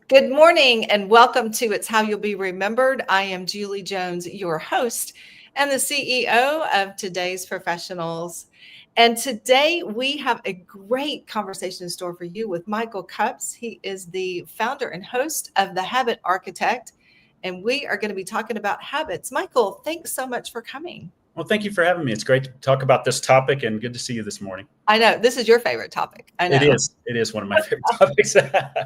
Good morning and welcome to It's How You'll Be Remembered. I am Julie Jones, your host and the CEO of Today's Professionals. And today we have a great conversation in store for you with Michael Cups. He is the founder and host of The Habit Architect, and we are going to be talking about habits. Michael, thanks so much for coming. Well, thank you for having me. It's great to talk about this topic and good to see you this morning. I know this is your favorite topic. I know It is. It is one of my favorite topics.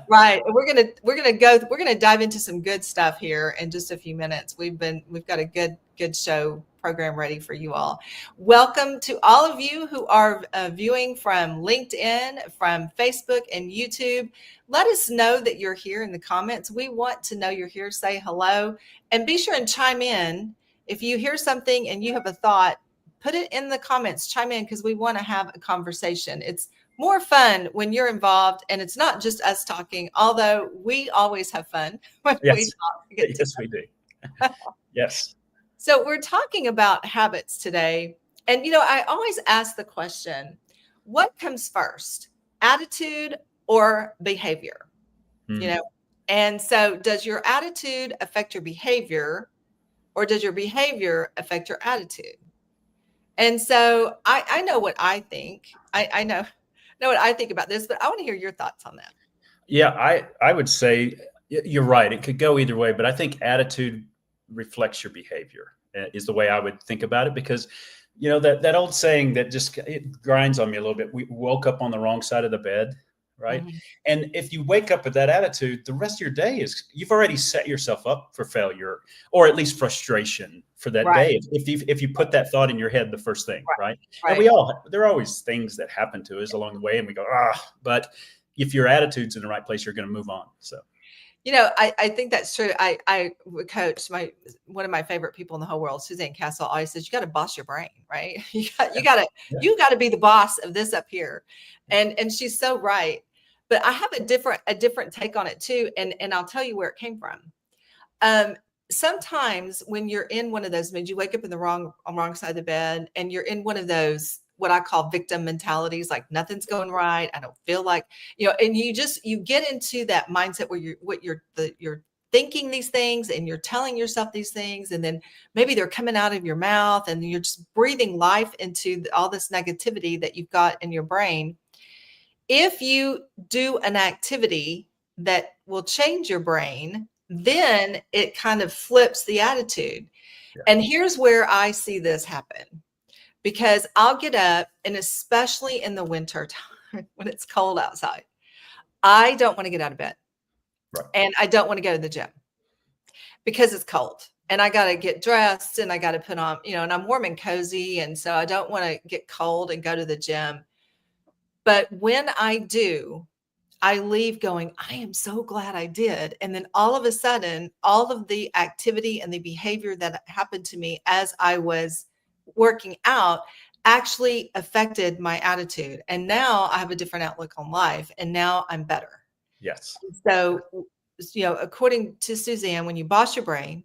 Right. We're gonna dive into some good stuff here in just a few minutes. We've got a good show program ready for you all. Welcome to all of you who are viewing from LinkedIn, from Facebook and YouTube. Let us know that you're here in the comments. We want to know you're here. Say hello and be sure and chime in. If you hear something and you have a thought, put it in the comments, chime in, because we want to have a conversation. It's more fun when you're involved and it's not just us talking, although we always have fun when Yes. we talk. Yes, we do. Yes. So we're talking about habits today. And, I always ask the question, what comes first, attitude or behavior? And so does your attitude affect your behavior, or does your behavior affect your attitude? And so I know what I think. I know what I think about this, but I want to hear your thoughts on that. Yeah, I would say you're right. It could go either way, but I think attitude reflects your behavior is the way I would think about it, because that old saying that it grinds on me a little bit. We woke up on the wrong side of the bed, right? Mm-hmm. And if you wake up with that attitude, the rest of your day you've already set yourself up for failure, or at least frustration for that day. If you put that thought in your head the first thing, right? And there are always things that happen to us along the way, and we go, but if your attitude's in the right place, you're going to move on. So. I think that's true. I coach one of my favorite people in the whole world, Suzanne Castle, always says, you got to boss your brain, right? You got to be the boss of this up here. And she's so right. But I have a different take on it too. And I'll tell you where it came from. Sometimes when you're in one of those moods, you wake up in the wrong side of the bed and you're in one of those, what I call victim mentalities, like nothing's going right. I don't feel like, and you get into that mindset where you're thinking these things and you're telling yourself these things. And then maybe they're coming out of your mouth and you're just breathing life into all this negativity that you've got in your brain. If you do an activity that will change your brain, then it kind of flips the attitude. Yeah. And here's where I see this happen. Because I'll get up, and especially in the winter time when it's cold outside, I don't want to get out of bed. Right. And I don't want to go to the gym because it's cold and I got to get dressed and I got to put on, and I'm warm and cozy. And so I don't want to get cold and go to the gym. But when I do, I leave going, I am so glad I did. And then all of a sudden, all of the activity and the behavior that happened to me as I was working out actually affected my attitude. And now I have a different outlook on life. And now I'm better. Yes. So, according to Suzanne, when you boss your brain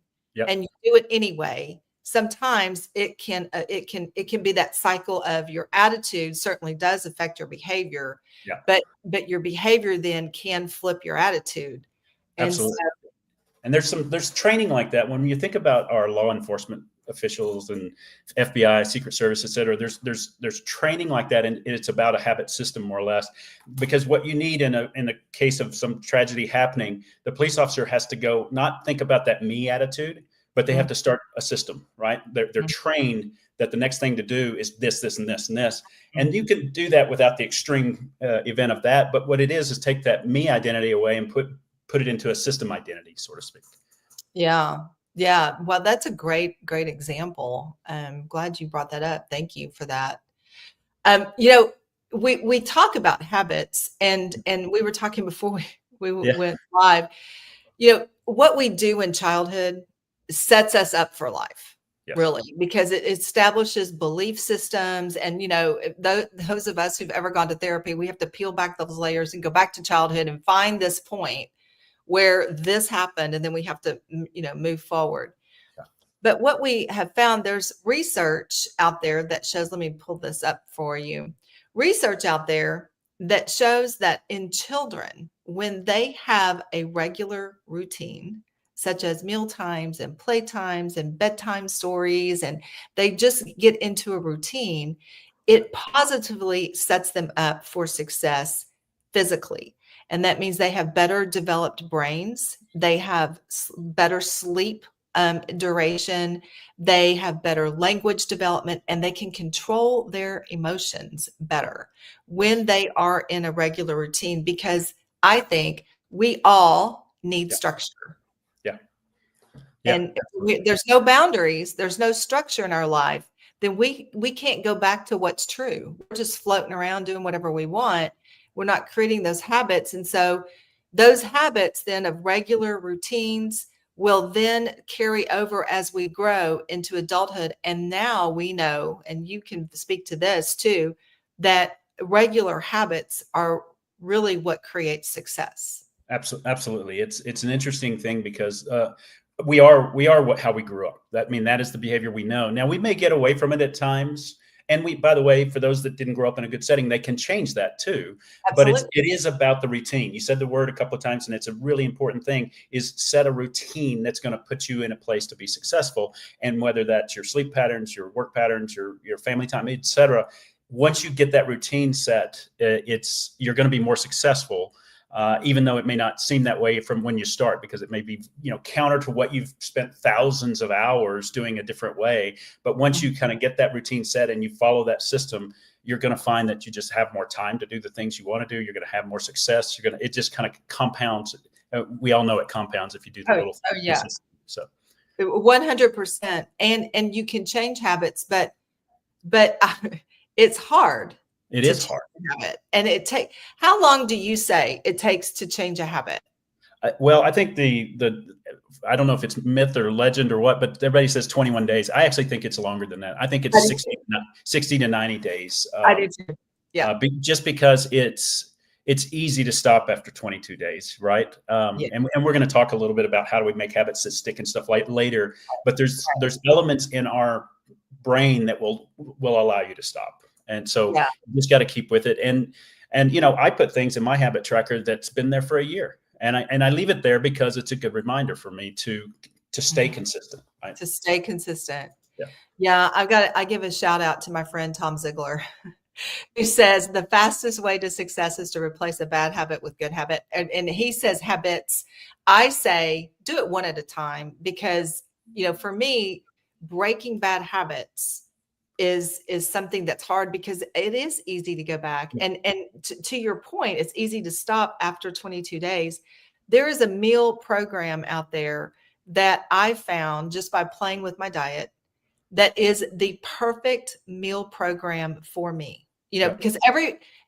and you do it anyway, sometimes it can be that cycle of your attitude certainly does affect your behavior, but your behavior then can flip your attitude. Absolutely. And there's training like that. When you think about our law enforcement officials and FBI, Secret Service, et cetera, there's training like that. And it's about a habit system, more or less, because what you need in the case of some tragedy happening, the police officer has to go, not think about that me attitude, but they have to start a system, right? They're trained that the next thing to do is this, this, and this, and this. And you can do that without the extreme event of that. But what it is take that me identity away and put it into a system identity, so to speak. Yeah. Yeah. Well, that's a great example. I'm glad you brought that up. Thank you for that. We talk about habits and we were talking before we went live, what we do in childhood sets us up for life, really, because it establishes belief systems. And, those of us who've ever gone to therapy, we have to peel back those layers and go back to childhood and find this point where this happened. And then we have to, move forward. Yeah. But what we have found, there's research out there that shows, let me pull this up for you. Research out there that shows that in children, when they have a regular routine, such as meal times and play times and bedtime stories, and they just get into a routine, it positively sets them up for success physically. And that means they have better developed brains, they have better sleep duration, they have better language development, and they can control their emotions better when they are in a regular routine, because I think we all need Yeah. structure. Yeah. Yeah. And if there's no boundaries, there's no structure in our life, then we can't go back to what's true. We're just floating around doing whatever we want. We're not creating those habits. And so those habits then of regular routines will then carry over as we grow into adulthood. And now we know, and you can speak to this too, that regular habits are really what creates success. Absolutely. It's an interesting thing because we are how we grew up. That is the behavior we know. Now we may get away from it at times. And by the way, for those that didn't grow up in a good setting, they can change that too. Absolutely. But it is about the routine. You said the word a couple of times, and it's a really important thing, is set a routine that's going to put you in a place to be successful. And whether that's your sleep patterns, your work patterns, your family time, etc. Once you get that routine set, you're going to be more successful. Even though it may not seem that way from when you start, because it may be, counter to what you've spent thousands of hours doing a different way. But once you kind of get that routine set and you follow that system, you're going to find that you just have more time to do the things you want to do. You're going to have more success. It just kind of compounds. We all know it compounds if you do the little. Oh yeah. So 100%. And you can change habits, but it's hard. It is hard. Habit. And how long do you say it takes to change a habit? Well, I think I don't know if it's myth or legend or what, but everybody says 21 days. I actually think it's longer than that. I think it's 60 to 90 days. I do too. Yeah. Just because it's easy to stop after 22 days, right? Yeah. And we're going to talk a little bit about how do we make habits that stick and stuff like later. But there's elements in our brain that will allow you to stop. And so you just got to keep with it. And I put things in my habit tracker that's been there for a year, and I leave it there because it's a good reminder for me to stay consistent. Right? To stay consistent. Yeah. Yeah. I give a shout out to my friend, Tom Ziegler, who says the fastest way to success is to replace a bad habit with good habit. And he says habits, I say, do it one at a time, because, for me, breaking bad habits is something that's hard, because it is easy to go back. And to your point, it's easy to stop after 22 days. There is a meal program out there that I found just by playing with my diet that is the perfect meal program for me, because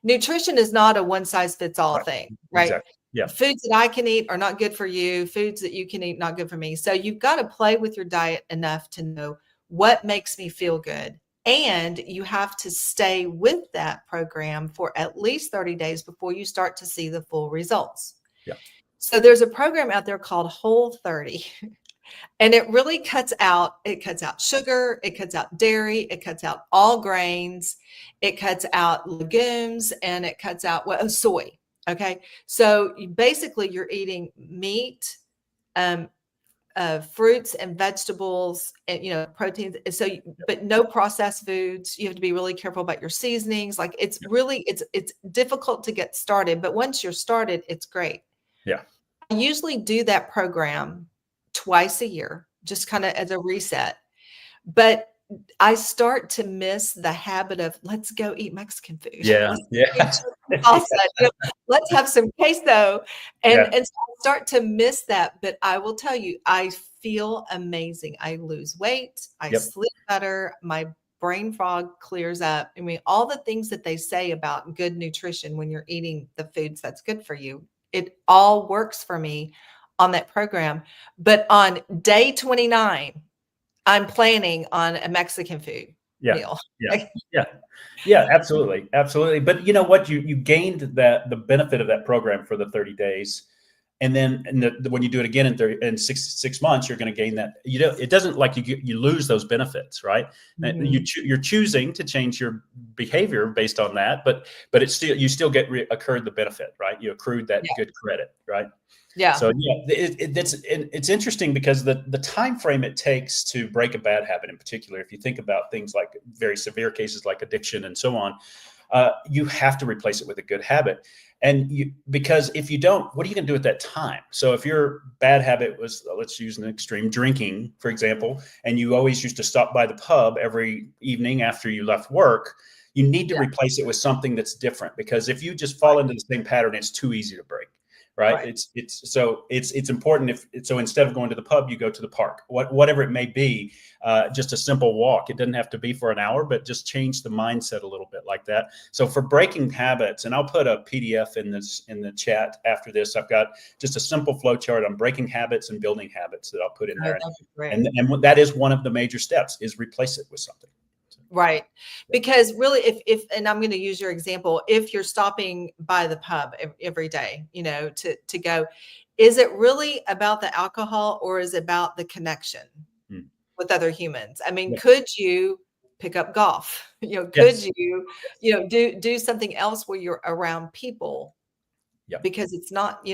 nutrition is not a one size fits all thing, right? Exactly. Yeah. Foods that I can eat are not good for you. Foods that you can eat, not good for me. So you've got to play with your diet enough to know what makes me feel good. And you have to stay with that program for at least 30 days before you start to see the full results. Yeah. So there's a program out there called Whole30. And it really cuts out sugar, it cuts out dairy, it cuts out all grains, it cuts out legumes, and it cuts out soy. Okay. So you're eating meat, fruits and vegetables, and proteins. So, but no processed foods. You have to be really careful about your seasonings. Like it's difficult to get started, but once you're started, it's great. Yeah. I usually do that program twice a year, just kind of as a reset. But I start to miss the habit of let's go eat Mexican food. Yeah. Let's have some queso. And so I start to miss that. But I will tell you, I feel amazing. I lose weight. I sleep better. My brain fog clears up. I mean, all the things that they say about good nutrition when you're eating the foods that's good for you, it all works for me on that program. But on day 29, I'm planning on a Mexican food meal. Yeah, absolutely. Absolutely. But you know what? You gained the benefit of that program for the 30 days. And then when you do it again in 6 months, you're going to gain that. It doesn't like you lose those benefits, right? Mhm. You're choosing to change your behavior based on that, but it's still, you still get accrued the benefit, right? You accrued that Yeah. good credit, right? Yeah. So yeah, it's interesting because the time frame it takes to break a bad habit, in particular, if you think about things like very severe cases like addiction and so on, you have to replace it with a good habit. And because if you don't, what are you going to do at that time? So if your bad habit was, let's use an extreme, drinking, for example, and you always used to stop by the pub every evening after you left work, you need to Yeah. replace it with something that's different, because if you just Right. fall into the same pattern, it's too easy to break. Right. Right. It's important. So instead of going to the pub, you go to the park, whatever it may be, just a simple walk. It doesn't have to be for an hour, but just change the mindset a little bit like that. So for breaking habits, and I'll put a PDF in the chat after this. I've got just a simple flow chart on breaking habits and building habits that I'll put in Oh, there. that'd be great. And that is one of the major steps, is replace it with something. Right. Because really, if and I'm going to use your example, if you're stopping by the pub every day, to go, is it really about the alcohol, or is it about the connection Hmm. with other humans? I mean, Yeah. could you pick up golf? Could Yes. you, do something else where you're around people? Yeah. Because it's not,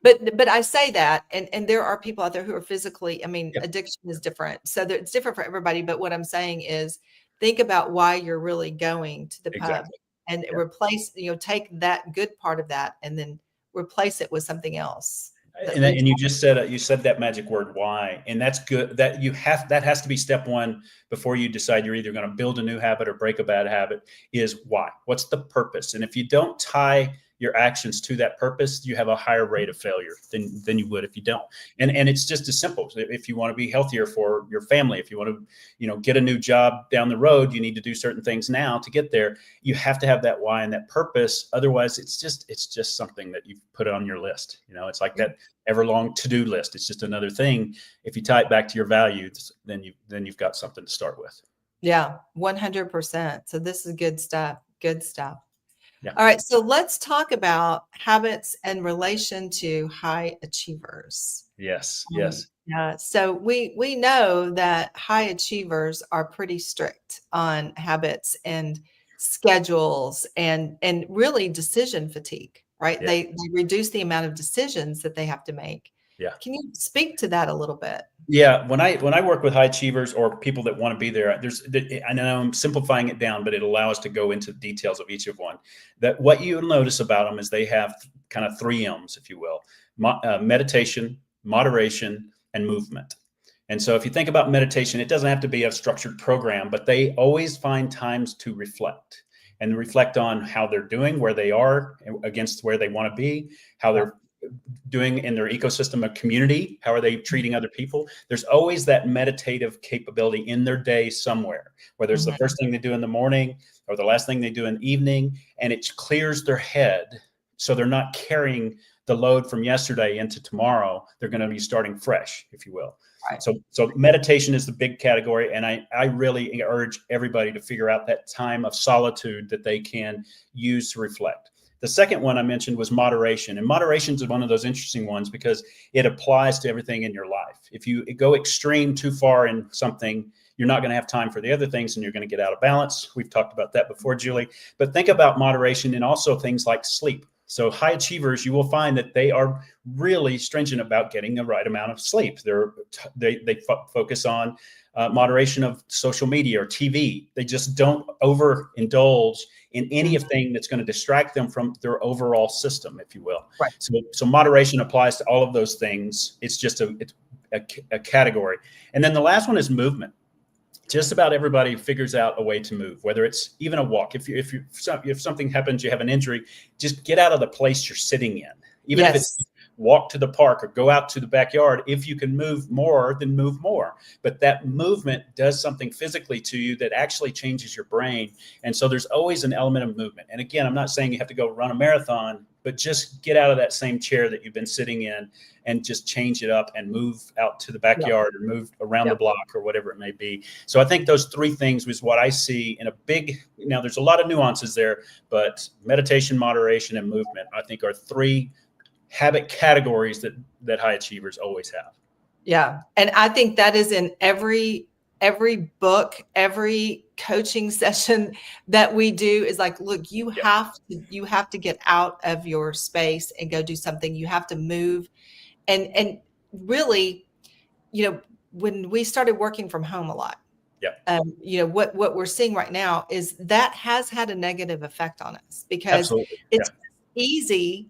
but I say that, and there are people out there who are physically, I mean, Yeah. addiction is different. So it's different for everybody. But what I'm saying is, think about why you're really going to the pub, Exactly. and Yeah. replace, take that good part of that and then replace it with something else that And, leads. and you said that magic word, why, and that's good. That has to be step one before you decide you're either going to build a new habit or break a bad habit, is why. What's the purpose? And if you don't tie your actions to that purpose, you have a higher rate of failure than you would if you don't. And it's just as simple. If you want to be healthier for your family, if you want to, get a new job down the road, you need to do certain things now to get there. You have to have that why and that purpose. Otherwise, it's just something that you've put on your list. It's like that ever long to-do list. It's just another thing. If you tie it back to your values, then you've got something to start with. Yeah, 100%. So this is good stuff. Good stuff. Yeah. All right. So let's talk about habits in relation to high achievers. Yes. Um, Yes. Yeah. So we know that high achievers are pretty strict on habits and schedules, and really decision fatigue, right? Yeah. They reduce the amount of decisions that they have to make. Yeah. Can you speak to that a little bit? Yeah, when I work with high achievers or people that want to be there, I know I'm simplifying it down, but it allows us to go into the details of each of one. That what you'll notice about them is they have kind of 3 M's, if you will: meditation, moderation, and movement. And so if you think about meditation, it doesn't have to be a structured program, but they always find times to reflect and reflect on how they're doing, where they are against where they want to be, how they're doing in their ecosystem of community, how are they treating other people. There's always that meditative capability in their day somewhere, whether it's the Mhm. first thing they do in the morning or the last thing they do in the evening, and it clears their head so they're not carrying the load from yesterday into tomorrow. They're going to be starting fresh, if you will. Right. So meditation is the big category, and I really urge everybody to figure out that time of solitude that they can use to reflect. The second one I mentioned was moderation. And moderation is one of those interesting ones because it applies to everything in your life. If you go extreme too far in something, you're not going to have time for the other things, and you're going to get out of balance. We've talked about that before, Julie. But think about moderation and also things like sleep. So high achievers, you will find that they are really stringent about getting the right amount of sleep. They focus on moderation of social media or TV. They just don't overindulge in anything that's going to distract them from their overall system, if you will. Right. So moderation applies to all of those things. It's just a category. And then the last one is movement. Just about everybody figures out a way to move, whether it's even a walk. If something happens, you have an injury, just get out of the place you're sitting in. Even if it's walk to the park or go out to the backyard. If you can move more, then move more. But that movement does something physically to you that actually changes your brain. And so there's always an element of movement. And again, I'm not saying you have to go run a marathon, but just get out of that same chair that you've been sitting in and just change it up and move out to the backyard or move around the block or whatever it may be. So I think those 3 things was what I see in a big, now there's a lot of nuances there, but meditation, moderation, and movement, I think are 3 habit categories that high achievers always have. Yeah. And I think that is in every book, every coaching session that we do is like, look, you have to get out of your space and go do something. You have to move. And really, when we started working from home a lot, what we're seeing right now is that has had a negative effect on us, because Absolutely. it's easy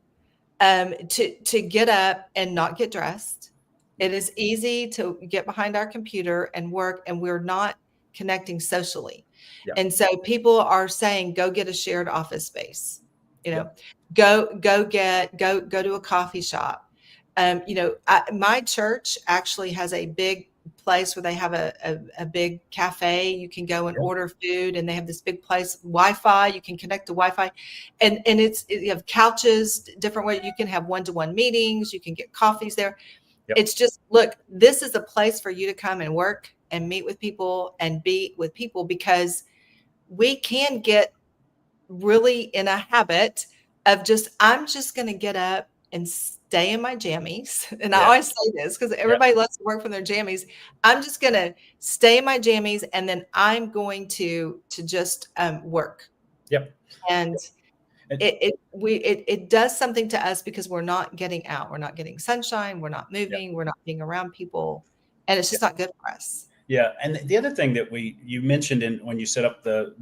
to get up and not get dressed. It is easy to get behind our computer and work, and we're not connecting socially. Yeah. And so people are saying, go get a shared office space, go to a coffee shop. My church actually has a big place where they have a big cafe. You can go and order food, and they have this big place, Wi-Fi. You can connect to Wi-Fi, and you have couches, different ways. You can have one-to-one meetings. You can get coffees there. Yep. It's just, look, this is a place for you to come and work and meet with people and be with people, because we can get really in a habit of I'm just going to get up and stay in my jammies. And I always say this because everybody loves to work from their jammies. I'm just going to stay in my jammies, and then I'm going to just work. Yep. And it does something to us, because we're not getting out. We're not getting sunshine. We're not moving. We're not being around people. And it's just not good for us. Yeah. And the other thing that you mentioned when you set up the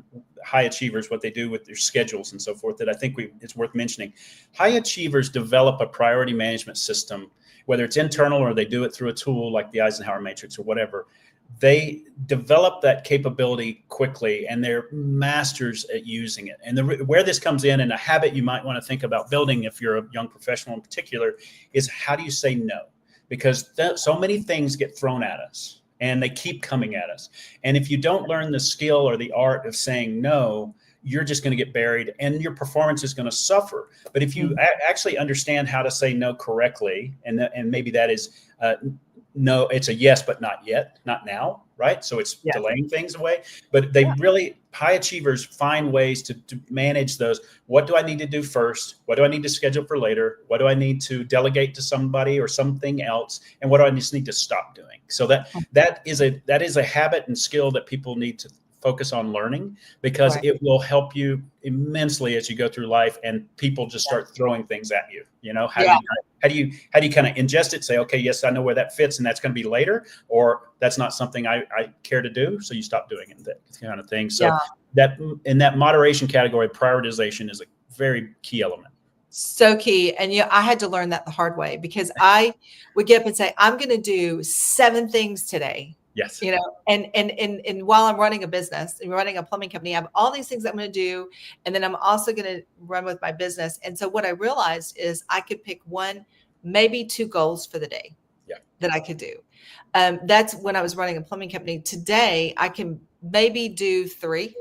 high achievers, what they do with their schedules and so forth, that I think it's worth mentioning. High achievers develop a priority management system, whether it's internal or they do it through a tool like the Eisenhower Matrix or whatever. They develop that capability quickly, and they're masters at using it. And where this comes in, and a habit you might want to think about building if you're a young professional in particular, is how do you say no? Because so many things get thrown at us, and they keep coming at us. And if you don't learn the skill or the art of saying no, you're just going to get buried, and your performance is going to suffer. But if you actually understand how to say no correctly, and maybe that is no, it's a yes, but not yet, not now, right? So it's delaying things away. But they really, high achievers find ways to manage those. What do I need to do first? What do I need to schedule for later? What do I need to delegate to somebody or something else? And what do I just need to stop doing? So that is a habit and skill that people need to focus on learning, because it will help you immensely as you go through life, and people just start throwing things at you. How do you kind of ingest it? Say, okay, yes, I know where that fits, and that's going to be later, or that's not something I care to do. So you stop doing it, that kind of thing. So that in that moderation category, prioritization is a very key element. So key. And I had to learn that the hard way, because I would get up and say, I'm going to do 7 things today. Yes. And while I'm running a business and running a plumbing company, I have all these things I'm going to do. And then I'm also going to run with my business. And so what I realized is I could pick 1, maybe 2 goals for the day that I could do. That's when I was running a plumbing company. Today, I can maybe do 3.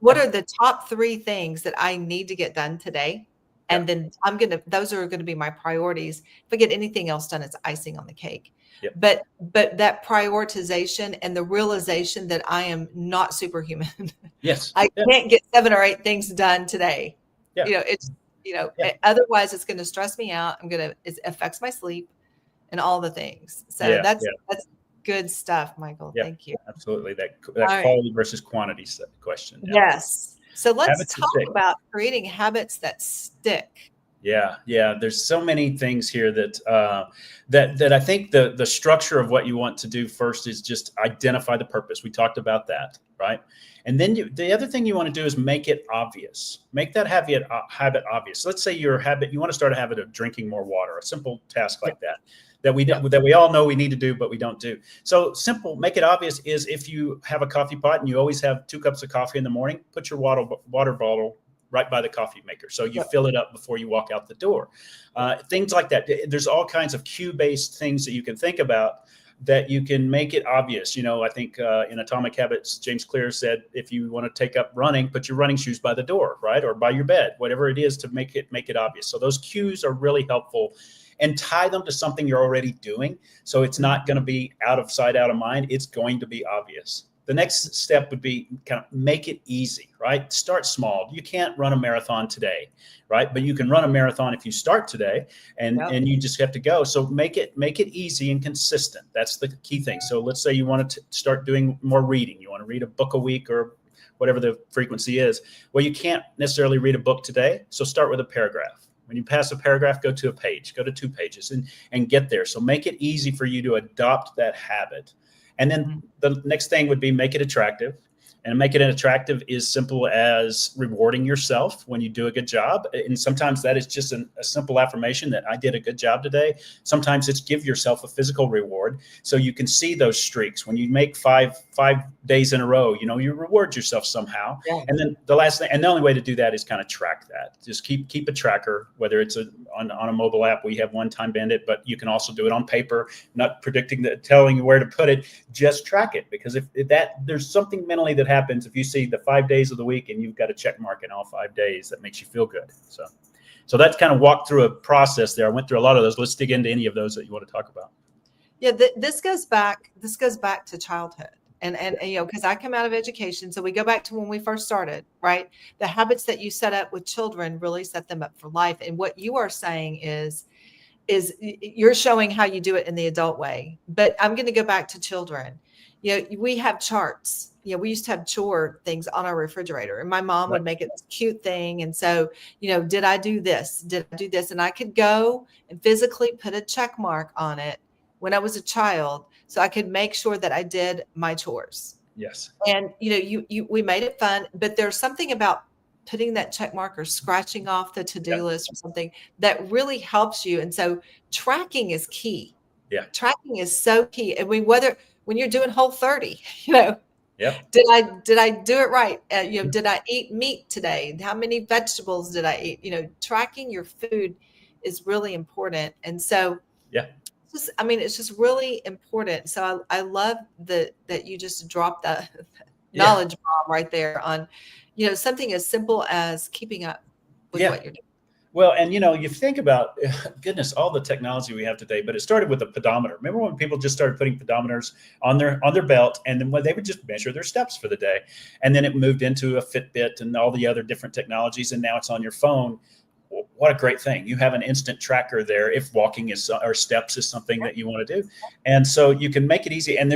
What are the top 3 things that I need to get done today? And then those are going to be my priorities. If I get anything else done, it's icing on the cake. But that prioritization and the realization that I am not superhuman. Yes. I can't get 7 or 8 things done today. Otherwise it's going to stress me out. It affects my sleep and all the things. So that's good stuff, Michael. Thank you. Absolutely. That quality versus quantity question. Yes. So let's talk about creating habits that stick. Yeah. There's so many things here that I think the structure of what you want to do first is just identify the purpose. We talked about that, right? And then the other thing you want to do is make it obvious. Make that habit obvious. Let's say you want to start a habit of drinking more water, a simple task like that we all know we need to do, but we don't do. So simple, make it obvious is if you have a coffee pot and you always have 2 cups of coffee in the morning, put your water bottle right by the coffee maker. So you fill it up before you walk out the door. Things like that. There's all kinds of cue-based things that you can think about that you can make it obvious. I think in Atomic Habits, James Clear said, if you want to take up running, put your running shoes by the door, right? Or by your bed, whatever it is, to make it obvious. So those cues are really helpful, and tie them to something you're already doing. So it's not going to be out of sight, out of mind. It's going to be obvious. the next step would be kind of make it easy, right? Start small. You can't run a marathon today, right? But you can run a marathon if you start today, and you just have to go. So make it easy and consistent. That's the key thing. So let's say you want to start doing more reading. You want to read a book a week or whatever the frequency is. Well, you can't necessarily read a book today. So start with a paragraph. When you pass a paragraph, go to a page, go to 2 pages and get there. So make it easy for you to adopt that habit. And then the next thing would be make it attractive. And make it attractive is simple as rewarding yourself when you do a good job. And sometimes that is just a simple affirmation that I did a good job today. Sometimes it's give yourself a physical reward so you can see those streaks. When you make five days in a row, you reward yourself somehow. Yeah. And then the last thing, and the only way to do that is kind of track that. Just keep a tracker, whether it's on a mobile app. We have One Time Bandit, but you can also do it on paper, not telling you where to put it. Just track it, because if there's something mentally that happens if you see the 5 days of the week and you've got a check mark in all 5 days, that makes you feel good. So that's kind of walked through a process there. I went through a lot of those. Let's dig into any of those that you want to talk about. Yeah, this goes back to childhood. And because I come out of education, so we go back to when we first started, right? The habits that you set up with children really set them up for life. And what you are saying is you're showing how you do it in the adult way. But I'm going to go back to children. We have charts. We used to have chore things on our refrigerator, and my mom would make it this cute thing. And so, did I do this? Did I do this? And I could go and physically put a check mark on it when I was a child, so I could make sure that I did my chores. Yes. And, we made it fun, but there's something about putting that check mark or scratching off the to-do list or something that really helps you. And so tracking is key. Yeah. Tracking is so key. I mean, when you're doing Whole30, yeah. Did I do it right? Did I eat meat today? How many vegetables did I eat? Tracking your food is really important. And so, it's just really important. So I love that you just dropped that knowledge bomb right there on, something as simple as keeping up with what you're doing. Well, and you think about, goodness, all the technology we have today, but it started with a pedometer. Remember when people just started putting pedometers on their belt, and then when they would just measure their steps for the day, and then it moved into a Fitbit and all the other different technologies, and now it's on your phone. What a great thing. You have an instant tracker there if walking or steps is something that you want to do. And so you can make it easy. And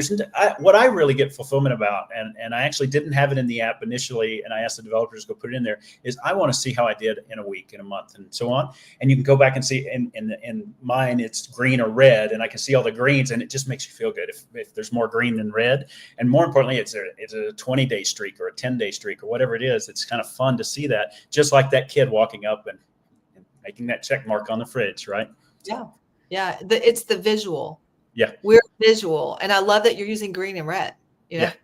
what I really get fulfillment about, and I actually didn't have it in the app initially, and I asked the developers to go put it in there, is I want to see how I did in a week, in a month, and so on. And you can go back and see in mine, it's green or red, and I can see all the greens, and it just makes you feel good if there's more green than red. And more importantly, it's a 20-day streak or a 10-day streak or whatever it is. It's kind of fun to see that, just like that kid walking up and making that check mark on the fridge, right? Yeah. Yeah. It's the visual. Yeah. We're visual. And I love that you're using green and red, because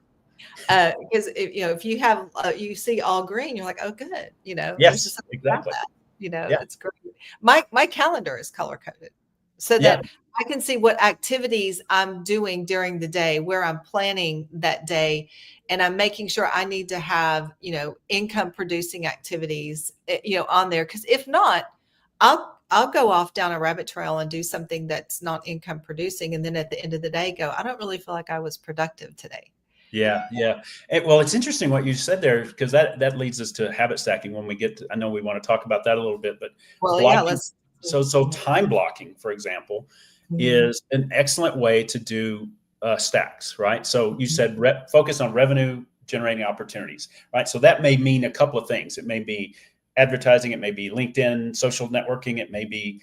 if you have, you see all green, you're like, oh, good. Yes, exactly. It's great. My calendar is color coded so that I can see what activities I'm doing during the day, where I'm planning that day. And I'm making sure I need to have, income producing activities, on there. Because if not, I'll go off down a rabbit trail and do something that's not income producing. And then at the end of the day, I don't really feel like I was productive today. Yeah. Yeah. Well, it's interesting what you said there, because that leads us to habit stacking when we get to, I know we want to talk about that a little bit, but so time blocking, for example, is an excellent way to do stacks, right? So you said focus on revenue generating opportunities, right? So that may mean a couple of things. It may be advertising, it may be LinkedIn, social networking, it may be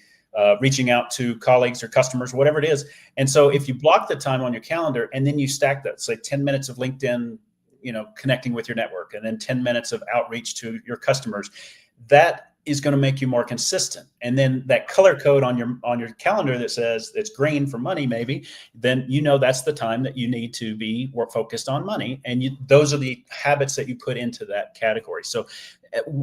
reaching out to colleagues or customers, whatever it is. And so if you block the time on your calendar and then you stack that, say 10 minutes of LinkedIn, connecting with your network, and then 10 minutes of outreach to your customers, that is going to make you more consistent. And then that color code on your calendar that says it's green for money, maybe, then that's the time that you need to be more focused on money. And those are the habits that you put into that category. So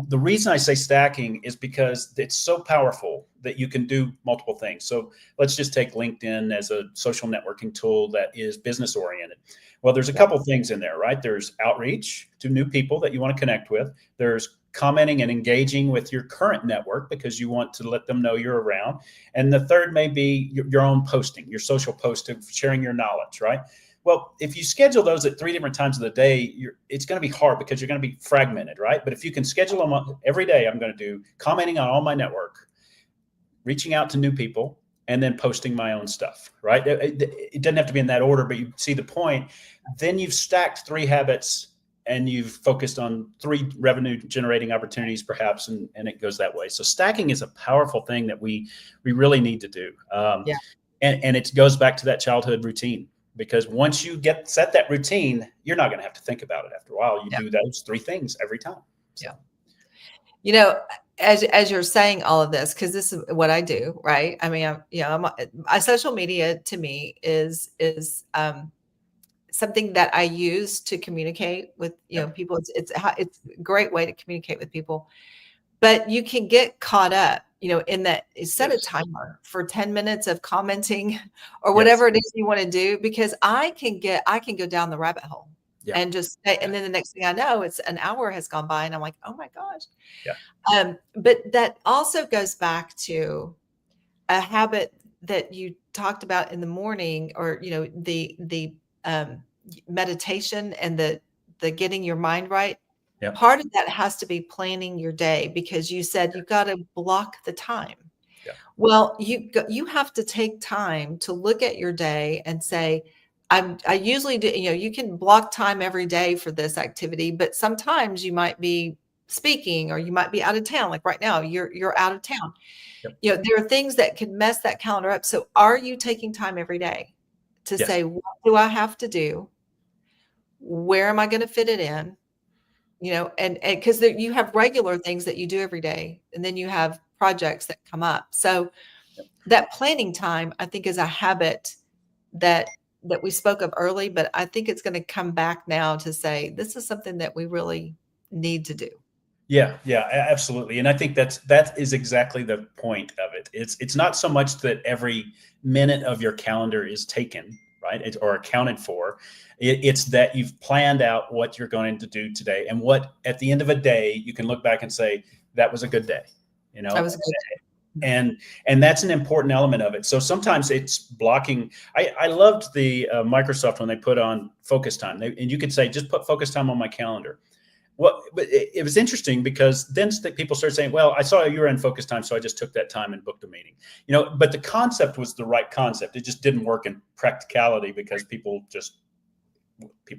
the reason I say stacking is because it's so powerful that you can do multiple things. So let's just take LinkedIn as a social networking tool that is business oriented. Well, there's a couple things in there, right? There's outreach to new people that you want to connect with. There's commenting and engaging with your current network because you want to let them know you're around. And the third may be your own posting, your social post of sharing your knowledge, right? Well, if you schedule those at 3 different times of the day, it's going to be hard because you're going to be fragmented, right? But if you can schedule them every day, I'm going to do commenting on all my network, reaching out to new people, and then posting my own stuff, right? It doesn't have to be in that order, but you see the point. Then you've stacked 3 habits and you've focused on 3 revenue generating opportunities perhaps, and it goes that way. So stacking is a powerful thing that we really need to do. Yeah. And it goes back to that childhood routine, because once you set that routine, you're not going to have to think about it after a while. You do those 3 things every time. So. Yeah. You know, as you're saying all of this, because this is what I do, right? I mean, my social media to me is something that I use to communicate with people. It's a great way to communicate with people, but you can get caught up, in that. Set a timer for 10 minutes of commenting or whatever it is you want to do, because I can go down the rabbit hole. Yeah. And just, and then the next thing I know, it's an hour has gone by and I'm like, oh my gosh. Yeah. But that also goes back to a habit that you talked about in the morning, or, the meditation and the getting your mind right. Yeah. Part of that has to be planning your day, because you said you've got to block the time. Yeah. Well, you have to take time to look at your day and say, I usually do, you can block time every day for this activity, but sometimes you might be speaking or you might be out of town. Like right now, you're out of town. Yep. There are things that can mess that calendar up. So are you taking time every day to say, what do I have to do? Where am I going to fit it in? And because you have regular things that you do every day, and then you have projects that come up. So that planning time, I think, is a habit that we spoke of early, but I think it's going to come back now to say, this is something that we really need to do. Yeah, absolutely. And I think that is exactly the point of it. It's not so much that every minute of your calendar is taken, right, or accounted for. It's that you've planned out what you're going to do today, and what at the end of a day you can look back and say, that was a good day. That was a good day. And that's an important element of it. So sometimes it's blocking. I loved the Microsoft when they put on focus time, and you could say, just put focus time on my calendar. Well, but it was interesting, because then people started saying, well, I saw you were in focus time, so I just took that time and booked a meeting. But the concept was the right concept. It just didn't work in practicality, because people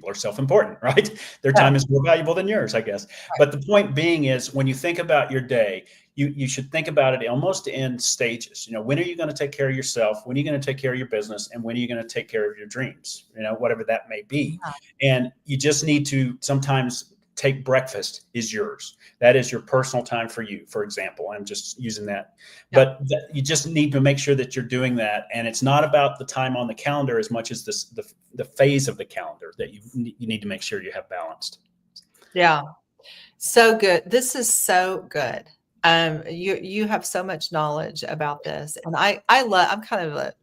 are self-important, right? Their time is more valuable than yours, I guess. But the point being is, when you think about your day, you should think about it almost in stages. When are you going to take care of yourself? When are you going to take care of your business? And when are you going to take care of your dreams? Whatever that may be. And you just need to sometimes take breakfast is yours. That is your personal time for you, for example. I'm just using that. But you just need to make sure that you're doing that. And it's not about the time on the calendar as much as the phase of the calendar that you need to make sure you have balanced. Yeah. So good. This is so good. You have so much knowledge about this, and I'm kind of a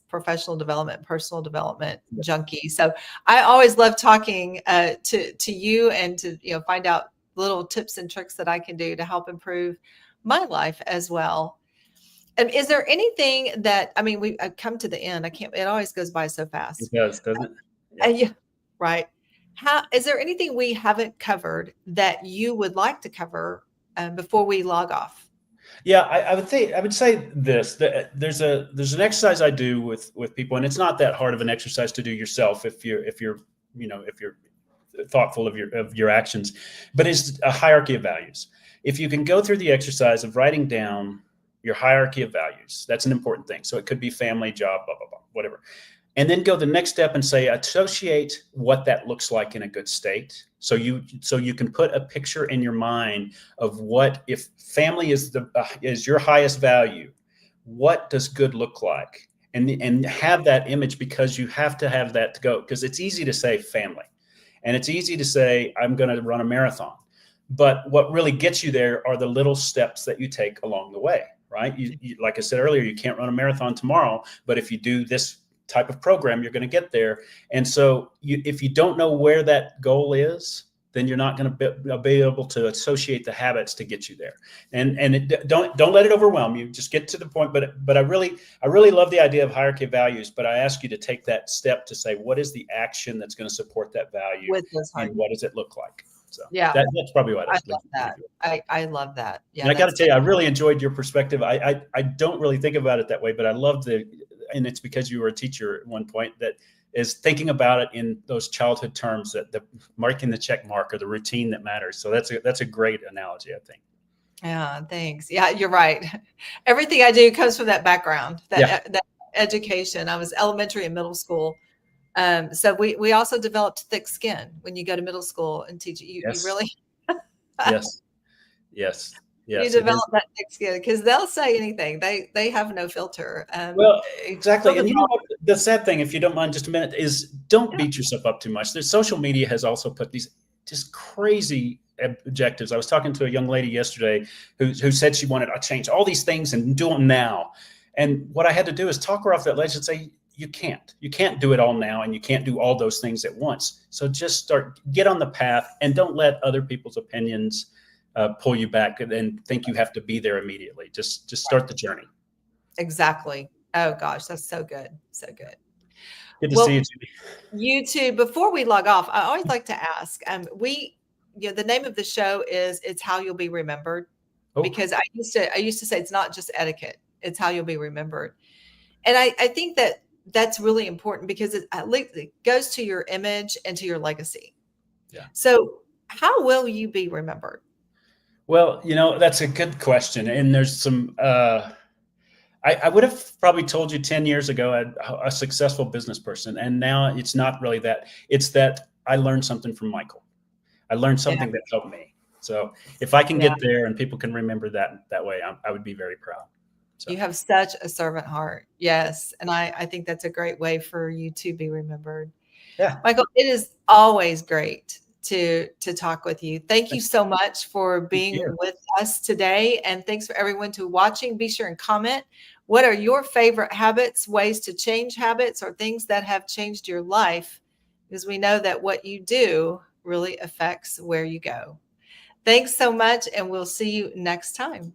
professional development, personal development junkie. So I always love talking to you, and to find out little tips and tricks that I can do to help improve my life as well. And is there anything that, we've come to the end. It always goes by so fast. It does, doesn't it? Yeah. Right. Is there anything we haven't covered that you would like to cover before we log off? Yeah, I would say this. There's an exercise I do with people, and it's not that hard of an exercise to do yourself if you're thoughtful of your actions, but it's a hierarchy of values. If you can go through the exercise of writing down your hierarchy of values, that's an important thing. So it could be family, job, blah blah blah, whatever. And then go the next step and say, associate what that looks like in a good state. So you can put a picture in your mind of what, if family is your highest value, what does good look like? And have that image, because you have to have that to go. Because it's easy to say family, and it's easy to say, I'm going to run a marathon. But what really gets you there are the little steps that you take along the way, right? You, like I said earlier, you can't run a marathon tomorrow, but if you do this type of program, you're going to get there. And so if you don't know where that goal is, then you're not going to be able to associate the habits to get you there. Don't let it overwhelm you. Just get to the point. But I really love the idea of hierarchy of values. But I ask you to take that step to say, what is the action that's going to support that value, with those and hard. what does it look like? So Yeah, that's probably what I love that. I love that. Yeah, and I got to that's tell you, I really enjoyed your perspective. I don't really think about it that way, but I love and it's because you were a teacher at one point, that is thinking about it in those childhood terms, that the marking the check mark or the routine that matters. So that's a great analogy, I think. Yeah, thanks. Yeah, you're right. Everything I do comes from that background, that education. I was elementary and middle school. So we also developed thick skin when you go to middle school and teach. You Yes. really Yes. Yes. you Yes. develop that thick skin, because they'll say anything. They have no filter. Well, exactly. And you know develop- what? The sad thing, if you don't mind just a minute, is don't Yeah. beat yourself up too much. There's social media has also put these just crazy objectives. I was talking to a young lady yesterday who said she wanted to change all these things and do them now. And what I had to do is talk her off that ledge and say, you can't do it all now, and you can't do all those things at once. So just get on the path, and don't let other people's opinions pull you back and think you have to be there immediately. Just start the journey. Exactly. Oh gosh, that's so good. So good. Good to Well, see you, Judy. You too. Before we log off, I always like to ask, the name of the show is "It's How You'll Be Remembered," Oh. because I used to say it's not just etiquette; it's how you'll be remembered. And I think that that's really important, because it goes to your image and to your legacy. Yeah. So how will you be remembered? Well, that's a good question. And there's some, I would have probably told you 10 years ago, I'm a successful business person. And now it's not really that. It's that I learned something from Michael. I learned something that helped me. So if I can get there and people can remember that way, I would be very proud. So. You have such a servant heart. Yes. And I think that's a great way for you to be remembered. Yeah. Michael, it is always great to talk with you. Thank you so much for being with us today. And thanks for everyone to watching. Be sure and comment. What are your favorite habits, ways to change habits, or things that have changed your life? Because we know that what you do really affects where you go. Thanks so much, and we'll see you next time.